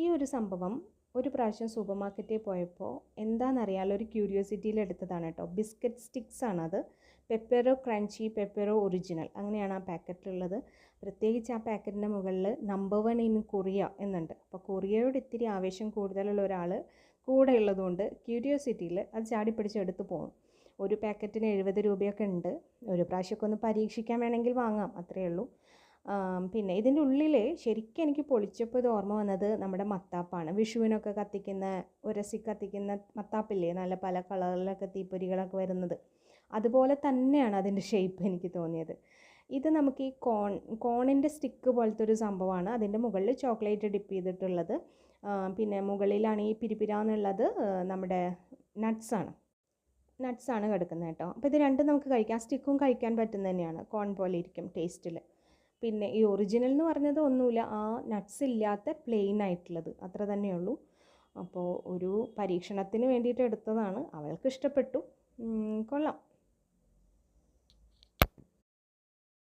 ഈ ഒരു സംഭവം ഒരു പ്രാവശ്യം സൂപ്പർ മാർക്കറ്റിൽ പോയപ്പോൾ എന്താണെന്നറിയാലോ ഒരു ക്യൂരിയോസിറ്റിയിൽ എടുത്തതാണ് കേട്ടോ. ബിസ്ക്കറ്റ് സ്റ്റിക്സ് ആണത്. പെപ്പറോ ക്രഞ്ചി, പെപ്പറോ ഒറിജിനൽ, അങ്ങനെയാണ് ആ പാക്കറ്റിലുള്ളത്. പ്രത്യേകിച്ച് ആ പാക്കറ്റിൻ്റെ മുകളിൽ നമ്പർ 1 ഇൻ കൊറിയ എന്നുണ്ട്. അപ്പോൾ കൊറിയയോട് ഇത്തിരി ആവേശം കൂടുതലുള്ള ഒരാൾ കൂടെ ഉള്ളതുകൊണ്ട് ക്യൂരിയോസിറ്റിയിൽ അത് ചാടിപ്പിടിച്ച് എടുത്ത് പോകും. ഒരു പാക്കറ്റിന് 70 രൂപയൊക്കെ ഉണ്ട്. ഒരു പ്രാവശ്യമൊക്കെ ഒന്ന് പരീക്ഷിക്കാൻ വേണമെങ്കിൽ വാങ്ങാം, അത്രയേ ഉള്ളൂ. പിന്നെ ഇതിൻ്റെ ഉള്ളിൽ ശരിക്കും എനിക്ക് പൊളിച്ചപ്പോൾ ഇത് ഓർമ്മ വന്നത് നമ്മുടെ മത്താപ്പാണ്. വിഷുവിനൊക്കെ കത്തിക്കുന്ന, ഉരസി കത്തിക്കുന്ന മത്താപ്പില്ലേ, നല്ല പല കളറിലൊക്കെ തീപ്പൊരികളൊക്കെ വരുന്നത്. അതുപോലെ തന്നെയാണ് അതിൻ്റെ ഷേപ്പ് എനിക്ക് തോന്നിയത്. ഇത് നമുക്ക് ഈ കോണിൻ്റെ സ്റ്റിക്ക് പോലത്തെ ഒരു സംഭവമാണ്. അതിൻ്റെ മുകളിൽ ചോക്ലേറ്റ് ഡിപ്പ് ചെയ്തിട്ടുള്ളത്. പിന്നെ മുകളിലാണ് ഈ പിരിപിരാന്നുള്ളത് നമ്മുടെ നട്ട്സാണ് കിടക്കുന്നത് കേട്ടോ. അപ്പോൾ ഇത് രണ്ടും നമുക്ക് കഴിക്കാം. സ്റ്റിക്കും കഴിക്കാൻ പറ്റുന്ന തന്നെയാണ്, കോൺ പോലെ ഇരിക്കും ടേസ്റ്റിൽ. പിന്നെ ഈ ഒറിജിനൽ എന്ന് പറഞ്ഞത് ഒന്നുമില്ല, ആ നട്ട്സ് ഇല്ലാത്ത പ്ലെയിൻ ആയിട്ടുള്ളത്, അത്ര തന്നെയുള്ളൂ. അപ്പോൾ ഒരു പരീക്ഷണത്തിന് വേണ്ടിയിട്ട് എടുത്തതാണ്. അവൾക്ക് ഇഷ്ടപ്പെട്ടു, കൊള്ളാം.